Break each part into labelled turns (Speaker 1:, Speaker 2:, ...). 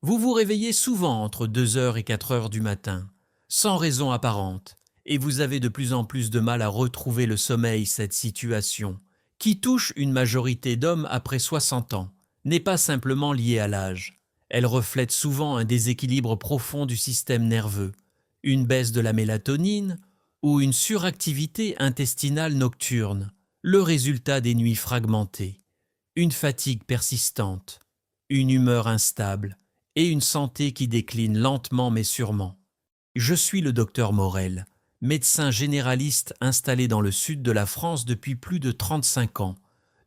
Speaker 1: Vous vous réveillez souvent entre 2 heures et 4 heures du matin, sans raison apparente, et vous avez de plus en plus de mal à retrouver le sommeil. Cette situation, qui touche une majorité d'hommes après 60 ans, n'est pas simplement liée à l'âge. Elle reflète souvent un déséquilibre profond du système nerveux, une baisse de la mélatonine ou une suractivité intestinale nocturne, le résultat des nuits fragmentées, une fatigue persistante, une humeur instable et une santé qui décline lentement mais sûrement. Je suis le docteur Morel, médecin généraliste installé dans le sud de la France depuis plus de 35 ans.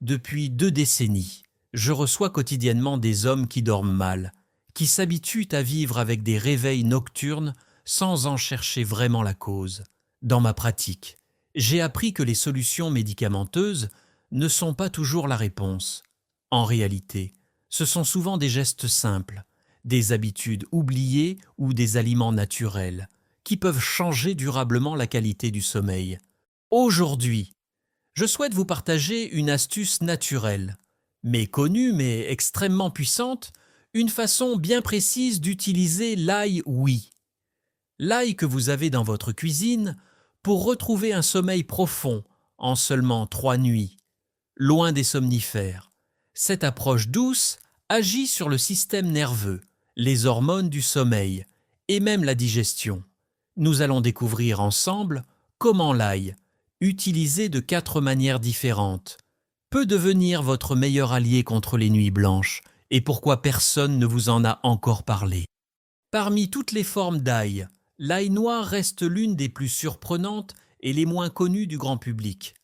Speaker 1: Depuis 2 décennies, je reçois quotidiennement des hommes qui dorment mal, qui s'habituent à vivre avec des réveils nocturnes sans en chercher vraiment la cause. Dans ma pratique, j'ai appris que les solutions médicamenteuses ne sont pas toujours la réponse. En réalité, ce sont souvent des gestes simples, des habitudes oubliées ou des aliments naturels qui peuvent changer durablement la qualité du sommeil. Aujourd'hui, je souhaite vous partager une astuce naturelle, méconnue mais extrêmement puissante, une façon bien précise d'utiliser l'ail oui. L'ail que vous avez dans votre cuisine pour retrouver un sommeil profond en seulement 3 nuits, loin des somnifères. Cette approche douce agit sur le système nerveux, les hormones du sommeil et même la digestion. Nous allons découvrir ensemble comment l'ail, utilisé de 4 manières différentes, peut devenir votre meilleur allié contre les nuits blanches et pourquoi personne ne vous en a encore parlé. Parmi toutes les formes d'ail, l'ail noir reste l'une des plus surprenantes et les moins connues du grand public.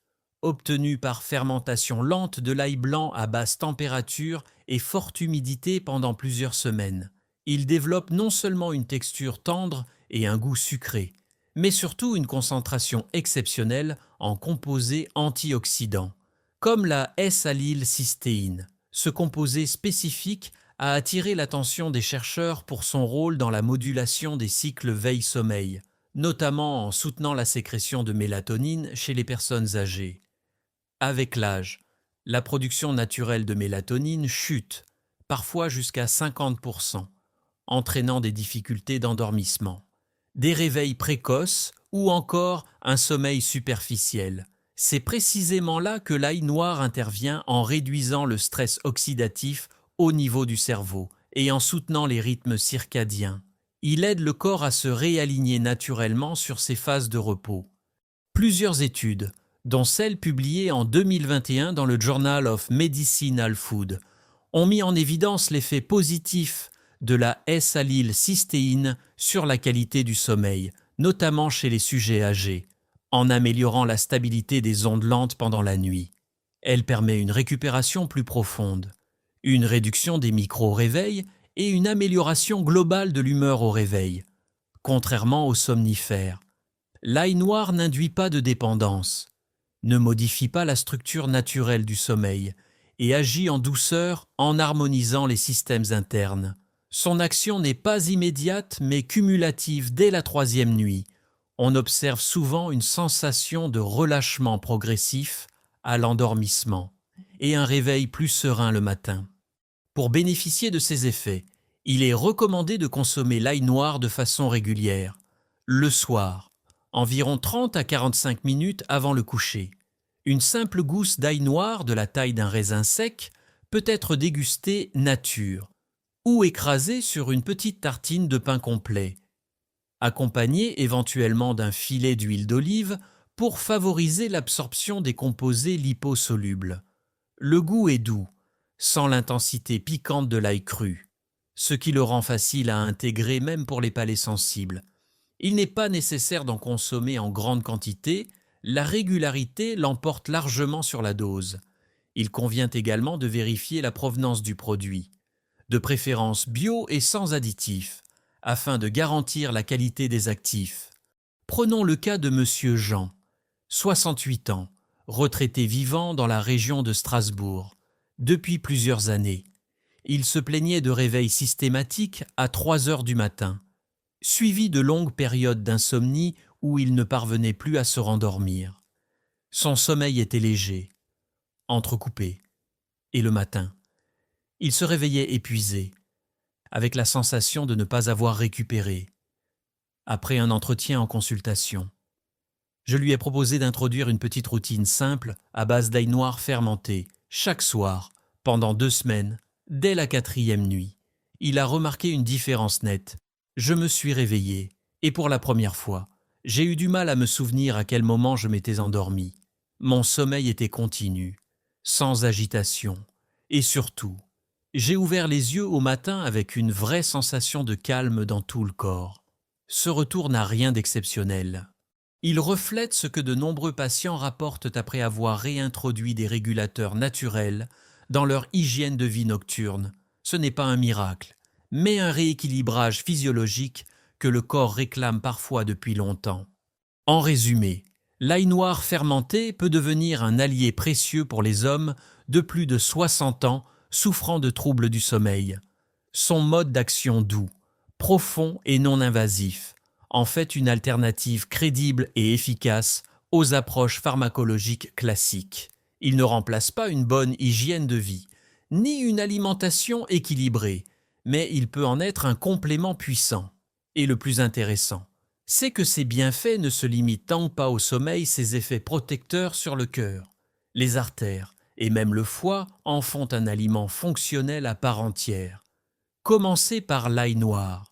Speaker 1: Obtenu par fermentation lente de l'ail blanc à basse température et forte humidité pendant plusieurs semaines, il développe non seulement une texture tendre et un goût sucré, mais surtout une concentration exceptionnelle en composés antioxydants, comme la S-allylcystéine. Ce composé spécifique a attiré l'attention des chercheurs pour son rôle dans la modulation des cycles veille-sommeil, notamment en soutenant la sécrétion de mélatonine chez les personnes âgées. Avec l'âge, la production naturelle de mélatonine chute, parfois jusqu'à 50%, entraînant des difficultés d'endormissement, des réveils précoces ou encore un sommeil superficiel. C'est précisément là que l'ail noir intervient en réduisant le stress oxydatif au niveau du cerveau et en soutenant les rythmes circadiens. Il aide le corps à se réaligner naturellement sur ses phases de repos. Plusieurs études, dont celle publiée en 2021 dans le Journal of Medicinal Food, ont mis en évidence l'effet positif de la S-allylcystéine sur la qualité du sommeil, notamment chez les sujets âgés, en améliorant la stabilité des ondes lentes pendant la nuit. Elle permet une récupération plus profonde, une réduction des micro-réveils et une amélioration globale de l'humeur au réveil, contrairement aux somnifères. L'ail noir n'induit pas de dépendance, ne modifie pas la structure naturelle du sommeil et agit en douceur en harmonisant les systèmes internes. Son action n'est pas immédiate mais cumulative dès la 3e nuit. On observe souvent une sensation de relâchement progressif à l'endormissement et un réveil plus serein le matin. Pour bénéficier de ces effets, il est recommandé de consommer l'ail noir de façon régulière, le soir, environ 30 à 45 minutes avant le coucher. Une simple gousse d'ail noir de la taille d'un raisin sec peut être dégustée nature ou écrasée sur une petite tartine de pain complet, accompagnée éventuellement d'un filet d'huile d'olive pour favoriser l'absorption des composés liposolubles. Le goût est doux, sans l'intensité piquante de l'ail cru, ce qui le rend facile à intégrer même pour les palais sensibles. Il n'est pas nécessaire d'en consommer en grande quantité, la régularité l'emporte largement sur la dose. Il convient également de vérifier la provenance du produit, de préférence bio et sans additifs, afin de garantir la qualité des actifs. Prenons le cas de Monsieur Jean, 68 ans, retraité vivant dans la région de Strasbourg. Depuis plusieurs années, il se plaignait de réveils systématiques à 3 heures du matin, suivi de longues périodes d'insomnie où il ne parvenait plus à se rendormir. Son sommeil était léger, entrecoupé, et le matin, il se réveillait épuisé, avec la sensation de ne pas avoir récupéré. Après un entretien en consultation, je lui ai proposé d'introduire une petite routine simple à base d'ail noir fermenté, chaque soir, pendant 2 semaines, dès la 4e nuit. Il a remarqué une différence nette. Je me suis réveillé, et pour la première fois, j'ai eu du mal à me souvenir à quel moment je m'étais endormi. Mon sommeil était continu, sans agitation, et surtout, j'ai ouvert les yeux au matin avec une vraie sensation de calme dans tout le corps. Ce retour n'a rien d'exceptionnel. Il reflète ce que de nombreux patients rapportent après avoir réintroduit des régulateurs naturels dans leur hygiène de vie nocturne. Ce n'est pas un miracle, mais un rééquilibrage physiologique que le corps réclame parfois depuis longtemps. En résumé, l'ail noir fermenté peut devenir un allié précieux pour les hommes de plus de 60 ans souffrant de troubles du sommeil. Son mode d'action doux, profond et non invasif en fait une alternative crédible et efficace aux approches pharmacologiques classiques. Il ne remplace pas une bonne hygiène de vie, ni une alimentation équilibrée, mais il peut en être un complément puissant. Et le plus intéressant, c'est que ses bienfaits ne se limitent tant pas au sommeil, ses effets protecteurs sur le cœur. Les artères et même le foie en font un aliment fonctionnel à part entière. Commencez par l'ail noir.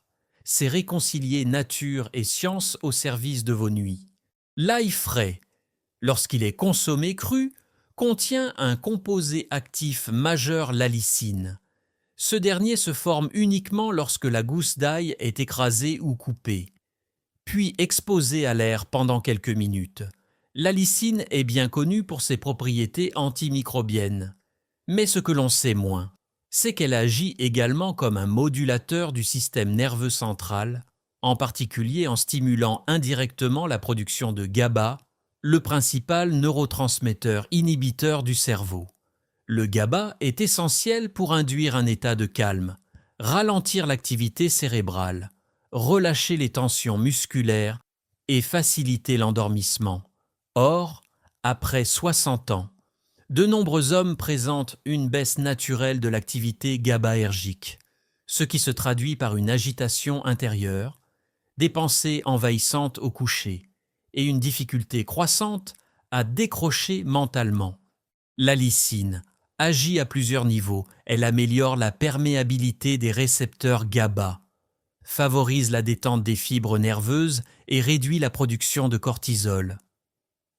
Speaker 1: C'est réconcilier nature et science au service de vos nuits. L'ail frais, lorsqu'il est consommé cru, contient un composé actif majeur, l'allicine. Ce dernier se forme uniquement lorsque la gousse d'ail est écrasée ou coupée, puis exposée à l'air pendant quelques minutes. L'allicine est bien connue pour ses propriétés antimicrobiennes. Mais ce que l'on sait moins, c'est qu'elle agit également comme un modulateur du système nerveux central, en particulier en stimulant indirectement la production de GABA, le principal neurotransmetteur inhibiteur du cerveau. Le GABA est essentiel pour induire un état de calme, ralentir l'activité cérébrale, relâcher les tensions musculaires et faciliter l'endormissement. Or, après 60 ans, de nombreux hommes présentent une baisse naturelle de l'activité GABAergique, ce qui se traduit par une agitation intérieure, des pensées envahissantes au coucher et une difficulté croissante à décrocher mentalement. L'allicine agit à plusieurs niveaux. Elle améliore la perméabilité des récepteurs GABA, favorise la détente des fibres nerveuses et réduit la production de cortisol.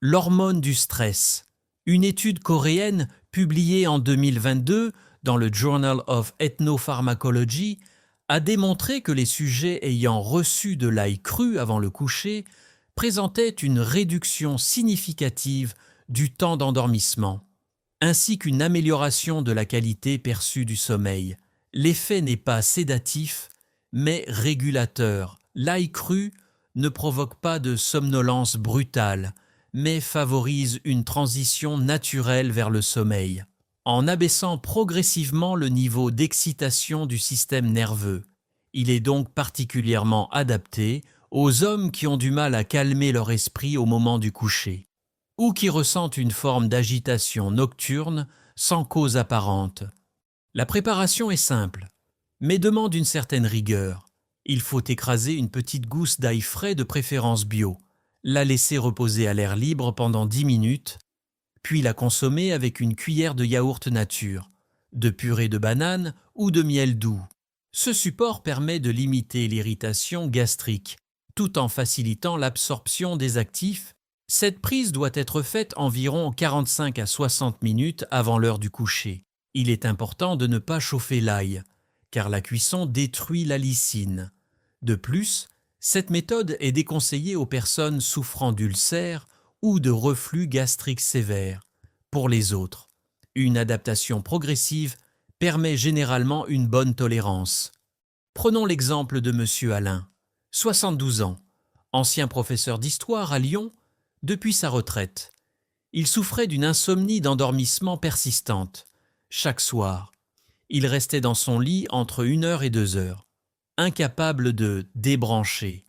Speaker 1: L'hormone du stress. Une étude coréenne publiée en 2022 dans le Journal of Ethnopharmacology a démontré que les sujets ayant reçu de l'ail cru avant le coucher présentaient une réduction significative du temps d'endormissement, ainsi qu'une amélioration de la qualité perçue du sommeil. L'effet n'est pas sédatif, mais régulateur. L'ail cru ne provoque pas de somnolence brutale, mais favorise une transition naturelle vers le sommeil, en abaissant progressivement le niveau d'excitation du système nerveux. Il est donc particulièrement adapté aux hommes qui ont du mal à calmer leur esprit au moment du coucher, ou qui ressentent une forme d'agitation nocturne sans cause apparente. La préparation est simple, mais demande une certaine rigueur. Il faut écraser une petite gousse d'ail frais de préférence bio, la laisser reposer à l'air libre pendant 10 minutes, puis la consommer avec une cuillère de yaourt nature, de purée de banane ou de miel doux. Ce support permet de limiter l'irritation gastrique, tout en facilitant l'absorption des actifs. Cette prise doit être faite environ 45 à 60 minutes avant l'heure du coucher. Il est important de ne pas chauffer l'ail, car la cuisson détruit l'allicine. De plus, cette méthode est déconseillée aux personnes souffrant d'ulcères ou de reflux gastrique sévère. Pour les autres, une adaptation progressive permet généralement une bonne tolérance. Prenons l'exemple de M. Alain, 72 ans, ancien professeur d'histoire à Lyon, depuis sa retraite. Il souffrait d'une insomnie d'endormissement persistante. Chaque soir, il restait dans son lit entre 1 heure et 2 heures. Incapable de débrancher.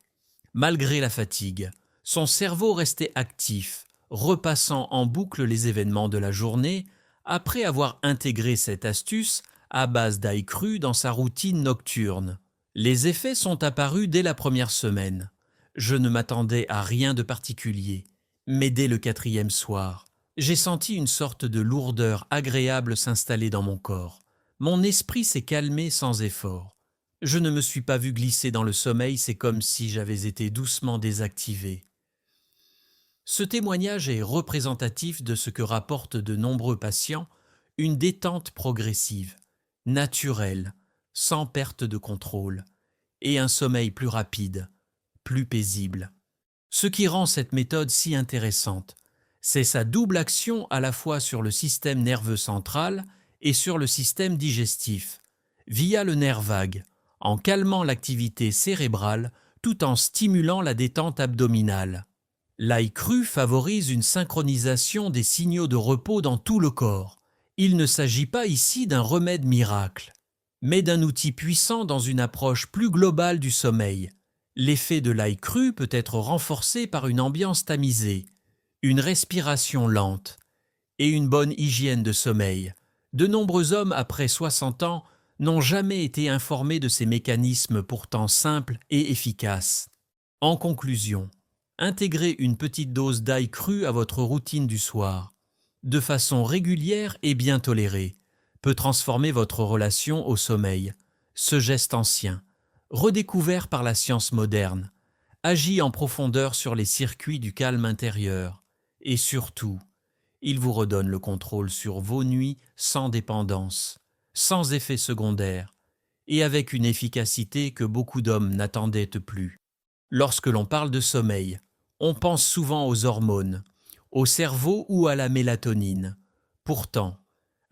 Speaker 1: Malgré la fatigue, son cerveau restait actif, repassant en boucle les événements de la journée après avoir intégré cette astuce à base d'ail cru dans sa routine nocturne. Les effets sont apparus dès la première semaine. Je ne m'attendais à rien de particulier, mais dès le 4e soir, j'ai senti une sorte de lourdeur agréable s'installer dans mon corps. Mon esprit s'est calmé sans effort. Je ne me suis pas vu glisser dans le sommeil, c'est comme si j'avais été doucement désactivé. Ce témoignage est représentatif de ce que rapportent de nombreux patients, une détente progressive, naturelle, sans perte de contrôle, et un sommeil plus rapide, plus paisible. Ce qui rend cette méthode si intéressante, c'est sa double action à la fois sur le système nerveux central et sur le système digestif, via le nerf vague, en calmant l'activité cérébrale tout en stimulant la détente abdominale. L'ail cru favorise une synchronisation des signaux de repos dans tout le corps. Il ne s'agit pas ici d'un remède miracle, mais d'un outil puissant dans une approche plus globale du sommeil. L'effet de l'ail cru peut être renforcé par une ambiance tamisée, une respiration lente et une bonne hygiène de sommeil. De nombreux hommes après 60 ans n'ont jamais été informés de ces mécanismes pourtant simples et efficaces. En conclusion, intégrez une petite dose d'ail cru à votre routine du soir, de façon régulière et bien tolérée, peut transformer votre relation au sommeil. Ce geste ancien, redécouvert par la science moderne, agit en profondeur sur les circuits du calme intérieur et surtout, il vous redonne le contrôle sur vos nuits sans dépendance, sans effet secondaire et avec une efficacité que beaucoup d'hommes n'attendaient plus. Lorsque l'on parle de sommeil, on pense souvent aux hormones, au cerveau ou à la mélatonine. Pourtant,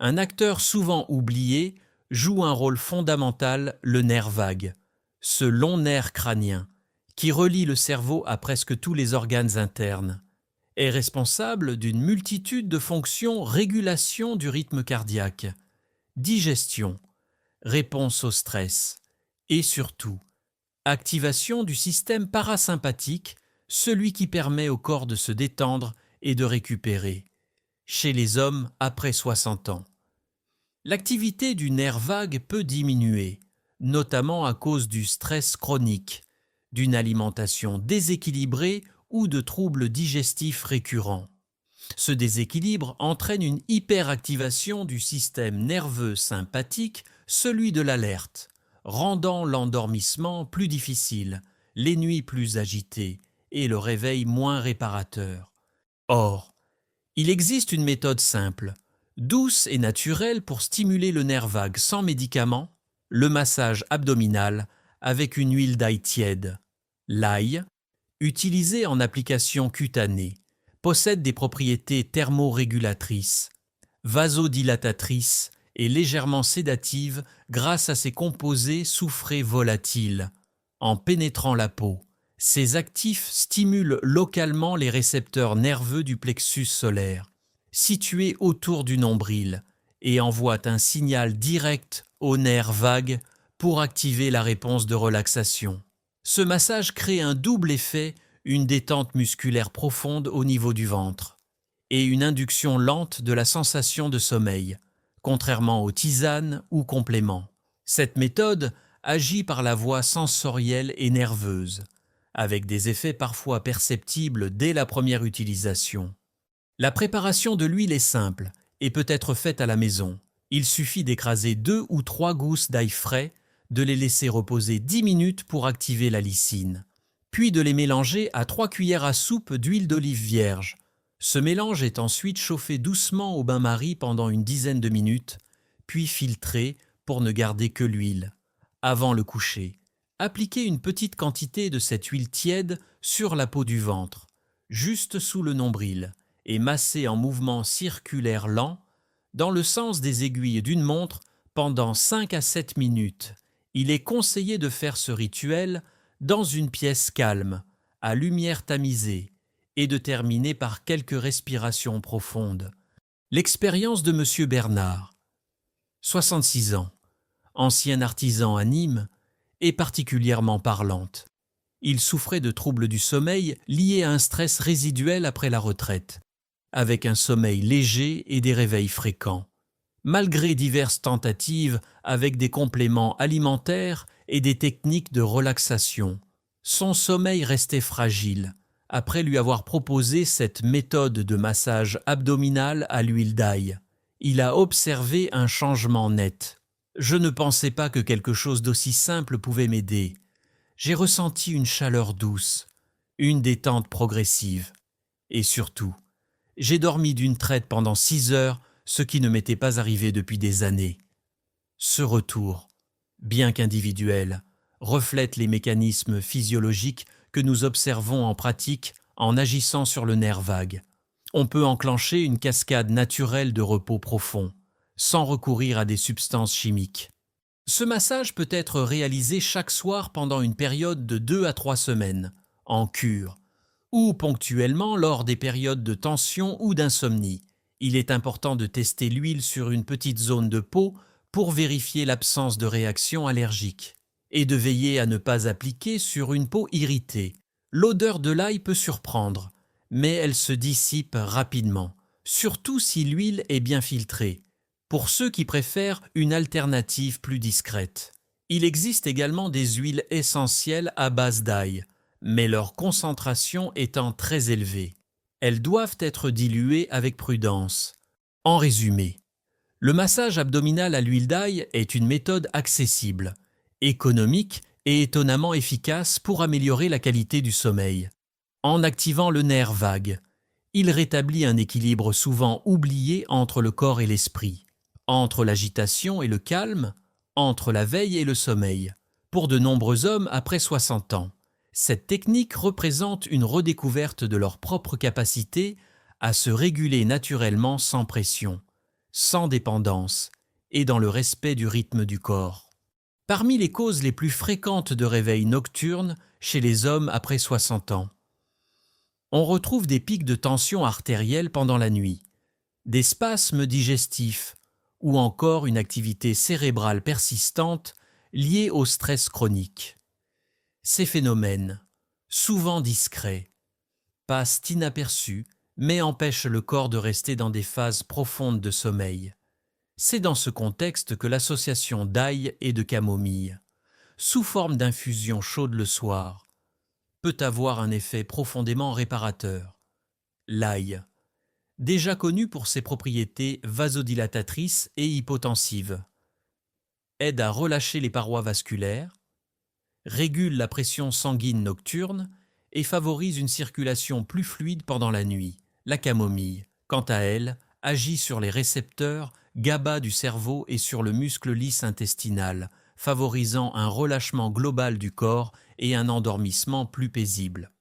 Speaker 1: un acteur souvent oublié joue un rôle fondamental, le nerf vague, ce long nerf crânien qui relie le cerveau à presque tous les organes internes, est responsable d'une multitude de fonctions: régulation du rythme cardiaque, digestion, réponse au stress et surtout, activation du système parasympathique, celui qui permet au corps de se détendre et de récupérer. Chez les hommes après 60 ans, l'activité du nerf vague peut diminuer, notamment à cause du stress chronique, d'une alimentation déséquilibrée ou de troubles digestifs récurrents. Ce déséquilibre entraîne une hyperactivation du système nerveux sympathique, celui de l'alerte, rendant l'endormissement plus difficile, les nuits plus agitées et le réveil moins réparateur. Or, il existe une méthode simple, douce et naturelle pour stimuler le nerf vague sans médicaments, le massage abdominal avec une huile d'ail tiède. L'ail, utilisé en application cutanée, possède des propriétés thermorégulatrices, vasodilatatrices et légèrement sédatives grâce à ses composés soufrés volatiles. En pénétrant la peau, ces actifs stimulent localement les récepteurs nerveux du plexus solaire, situés autour du nombril, et envoient un signal direct au nerf vague pour activer la réponse de relaxation. Ce massage crée un double effet, une détente musculaire profonde au niveau du ventre et une induction lente de la sensation de sommeil, contrairement aux tisanes ou compléments. Cette méthode agit par la voie sensorielle et nerveuse, avec des effets parfois perceptibles dès la première utilisation. La préparation de l'huile est simple et peut être faite à la maison. Il suffit d'écraser 2 ou 3 gousses d'ail frais, de les laisser reposer 10 minutes pour activer la lysine, puis de les mélanger à 3 cuillères à soupe d'huile d'olive vierge. Ce mélange est ensuite chauffé doucement au bain-marie pendant une dizaine de minutes, puis filtré pour ne garder que l'huile. Avant le coucher, appliquez une petite quantité de cette huile tiède sur la peau du ventre, juste sous le nombril, et massez en mouvement circulaire lent, dans le sens des aiguilles d'une montre, pendant 5 à 7 minutes. Il est conseillé de faire ce rituel dans une pièce calme, à lumière tamisée, et de terminer par quelques respirations profondes. L'expérience de M. Bernard, 66 ans, ancien artisan à Nîmes, est particulièrement parlante. Il souffrait de troubles du sommeil liés à un stress résiduel après la retraite, avec un sommeil léger et des réveils fréquents. Malgré diverses tentatives avec des compléments alimentaires et des techniques de relaxation, son sommeil restait fragile après lui avoir proposé cette méthode de massage abdominal à l'huile d'ail. Il a observé un changement net. Je ne pensais pas que quelque chose d'aussi simple pouvait m'aider. J'ai ressenti une chaleur douce, une détente progressive. Et surtout, j'ai dormi d'une traite pendant 6 heures, ce qui ne m'était pas arrivé depuis des années. Ce retour, bien qu'individuel, reflète les mécanismes physiologiques que nous observons en pratique en agissant sur le nerf vague. On peut enclencher une cascade naturelle de repos profond, sans recourir à des substances chimiques. Ce massage peut être réalisé chaque soir pendant une période de 2 à 3 semaines, en cure, ou ponctuellement lors des périodes de tension ou d'insomnie. Il est important de tester l'huile sur une petite zone de peau pour vérifier l'absence de réaction allergique et de veiller à ne pas appliquer sur une peau irritée. L'odeur de l'ail peut surprendre, mais elle se dissipe rapidement, surtout si l'huile est bien filtrée, pour ceux qui préfèrent une alternative plus discrète. Il existe également des huiles essentielles à base d'ail, mais leur concentration étant très élevée. Elles doivent être diluées avec prudence. En résumé, le massage abdominal à l'huile d'ail est une méthode accessible, économique et étonnamment efficace pour améliorer la qualité du sommeil. En activant le nerf vague, il rétablit un équilibre souvent oublié entre le corps et l'esprit, entre l'agitation et le calme, entre la veille et le sommeil. Pour de nombreux hommes après 60 ans, cette technique représente une redécouverte de leur propre capacité à se réguler naturellement sans pression, sans dépendance et dans le respect du rythme du corps. Parmi les causes les plus fréquentes de réveil nocturne chez les hommes après 60 ans, on retrouve des pics de tension artérielle pendant la nuit, des spasmes digestifs ou encore une activité cérébrale persistante liée au stress chronique. Ces phénomènes, souvent discrets, passent inaperçus mais empêchent le corps de rester dans des phases profondes de sommeil. C'est dans ce contexte que l'association d'ail et de camomille, sous forme d'infusion chaude le soir, peut avoir un effet profondément réparateur. L'ail, déjà connu pour ses propriétés vasodilatatrices et hypotensives, aide à relâcher les parois vasculaires, régule la pression sanguine nocturne et favorise une circulation plus fluide pendant la nuit. La camomille, quant à elle, agit sur les récepteurs GABA du cerveau et sur le muscle lisse intestinal, favorisant un relâchement global du corps et un endormissement plus paisible.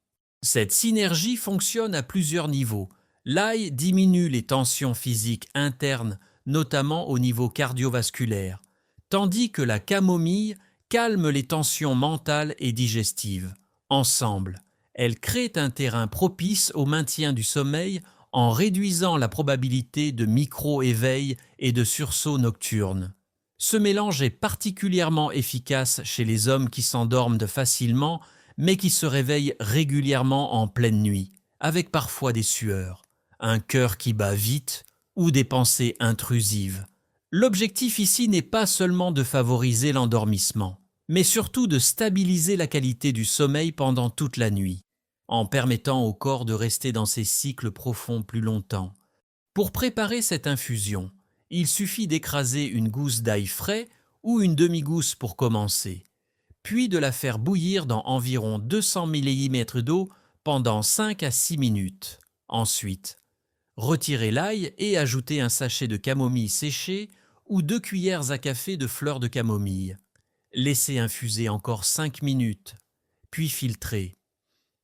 Speaker 1: Cette synergie fonctionne à plusieurs niveaux. L'ail diminue les tensions physiques internes, notamment au niveau cardiovasculaire, tandis que la camomille calme les tensions mentales et digestives. Ensemble, elles créent un terrain propice au maintien du sommeil en réduisant la probabilité de micro-éveils et de sursauts nocturnes. Ce mélange est particulièrement efficace chez les hommes qui s'endorment facilement mais qui se réveillent régulièrement en pleine nuit, avec parfois des sueurs, un cœur qui bat vite ou des pensées intrusives. L'objectif ici n'est pas seulement de favoriser l'endormissement, mais surtout de stabiliser la qualité du sommeil pendant toute la nuit, en permettant au corps de rester dans ses cycles profonds plus longtemps. Pour préparer cette infusion, il suffit d'écraser une gousse d'ail frais ou une demi-gousse pour commencer, puis de la faire bouillir dans environ 200 ml d'eau pendant 5 à 6 minutes. Ensuite, retirez l'ail et ajoutez un sachet de camomille séchée ou 2 cuillères à café de fleurs de camomille. Laissez infuser encore 5 minutes, puis filtrez.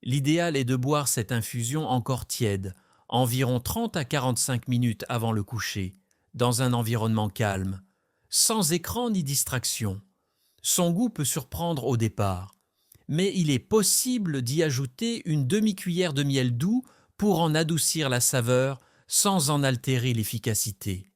Speaker 1: L'idéal est de boire cette infusion encore tiède, environ 30 à 45 minutes avant le coucher, dans un environnement calme, sans écran ni distraction. Son goût peut surprendre au départ, mais il est possible d'y ajouter une demi-cuillère de miel doux pour en adoucir la saveur sans en altérer l'efficacité.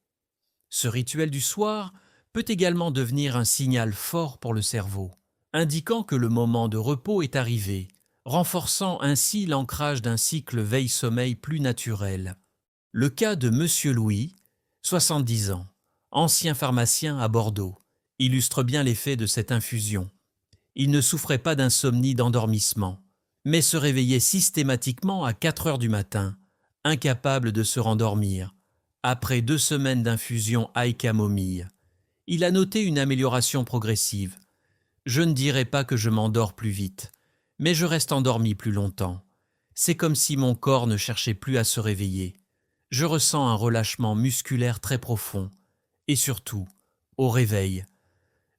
Speaker 1: Ce rituel du soir peut également devenir un signal fort pour le cerveau, indiquant que le moment de repos est arrivé, renforçant ainsi l'ancrage d'un cycle veille-sommeil plus naturel. Le cas de Monsieur Louis, 70 ans, ancien pharmacien à Bordeaux, illustre bien l'effet de cette infusion. Il ne souffrait pas d'insomnie d'endormissement, mais se réveillait systématiquement à 4 heures du matin, incapable de se rendormir. Après 2 semaines d'infusion ail camomille, il a noté une amélioration progressive. Je ne dirais pas que je m'endors plus vite, mais je reste endormi plus longtemps. C'est comme si mon corps ne cherchait plus à se réveiller. Je ressens un relâchement musculaire très profond, et surtout, au réveil,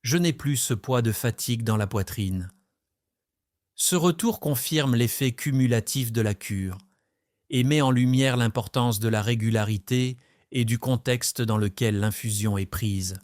Speaker 1: je n'ai plus ce poids de fatigue dans la poitrine. Ce retour confirme l'effet cumulatif de la cure et met en lumière l'importance de la régularité et du contexte dans lequel l'infusion est prise.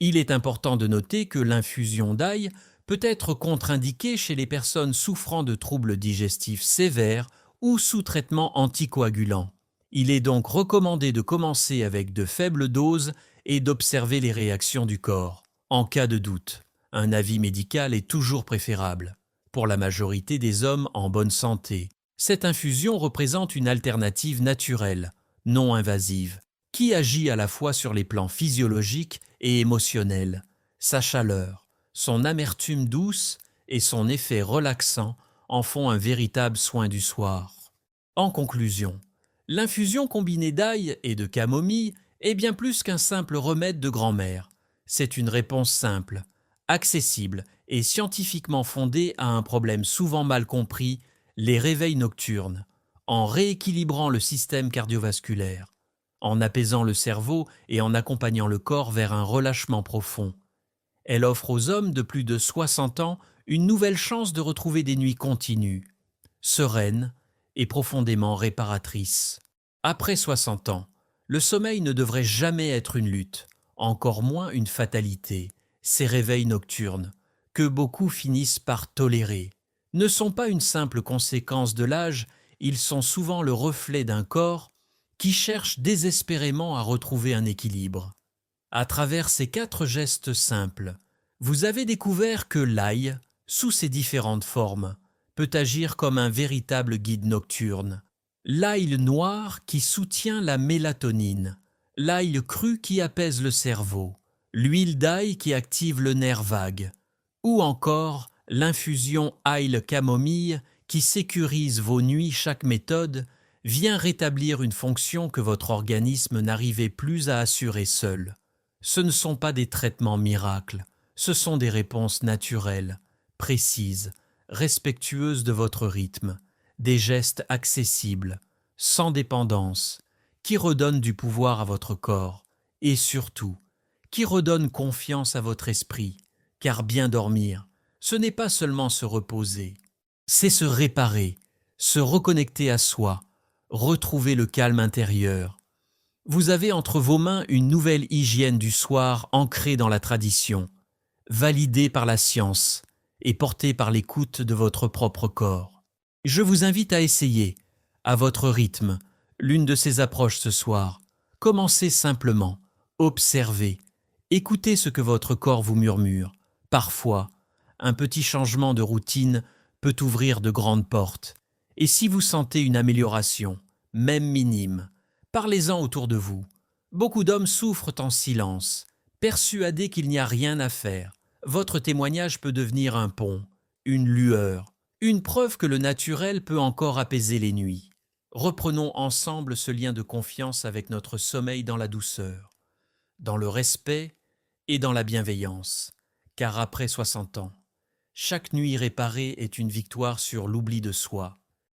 Speaker 1: Il est important de noter que l'infusion d'ail peut être contre-indiquée chez les personnes souffrant de troubles digestifs sévères ou sous traitement anticoagulant. Il est donc recommandé de commencer avec de faibles doses et d'observer les réactions du corps. En cas de doute, un avis médical est toujours préférable. Pour la majorité des hommes en bonne santé, cette infusion représente une alternative naturelle, non invasive, qui agit à la fois sur les plans physiologiques et émotionnels. Sa chaleur, son amertume douce et son effet relaxant en font un véritable soin du soir. En conclusion, l'infusion combinée d'ail et de camomille est bien plus qu'un simple remède de grand-mère. C'est une réponse simple, accessible et scientifiquement fondée à un problème souvent mal compris, les réveils nocturnes, en rééquilibrant le système cardiovasculaire, en apaisant le cerveau et en accompagnant le corps vers un relâchement profond. Elle offre aux hommes de plus de 60 ans une nouvelle chance de retrouver des nuits continues, sereines et profondément réparatrices. Après 60 ans, le sommeil ne devrait jamais être une lutte, encore moins une fatalité. Ces réveils nocturnes, que beaucoup finissent par tolérer, ne sont pas une simple conséquence de l'âge, ils sont souvent le reflet d'un corps qui cherche désespérément à retrouver un équilibre. À travers ces 4 gestes simples, vous avez découvert que l'ail, sous ses différentes formes, peut agir comme un véritable guide nocturne. L'ail noir qui soutient la mélatonine, l'ail cru qui apaise le cerveau, l'huile d'ail qui active le nerf vague, ou encore l'infusion ail camomille qui sécurise vos nuits. Chaque méthode vient rétablir une fonction que votre organisme n'arrivait plus à assurer seul. Ce ne sont pas des traitements miracles, ce sont des réponses naturelles, précises, respectueuses de votre rythme, des gestes accessibles, sans dépendance, qui redonnent du pouvoir à votre corps et surtout, qui redonnent confiance à votre esprit, car bien dormir, ce n'est pas seulement se reposer, c'est se réparer, se reconnecter à soi, retrouver le calme intérieur. Vous avez entre vos mains une nouvelle hygiène du soir ancrée dans la tradition, validée par la science et portée par l'écoute de votre propre corps. Je vous invite à essayer, à votre rythme, l'une de ces approches ce soir. Commencez simplement, observez, écoutez ce que votre corps vous murmure. Parfois, un petit changement de routine peut ouvrir de grandes portes. Et si vous sentez une amélioration, même minime, parlez-en autour de vous. Beaucoup d'hommes souffrent en silence, persuadés qu'il n'y a rien à faire. Votre témoignage peut devenir un pont, une lueur, une preuve que le naturel peut encore apaiser les nuits. Reprenons ensemble ce lien de confiance avec notre sommeil dans la douceur, dans le respect et dans la bienveillance. Car après 60 ans, chaque nuit réparée est une victoire sur l'oubli de soi.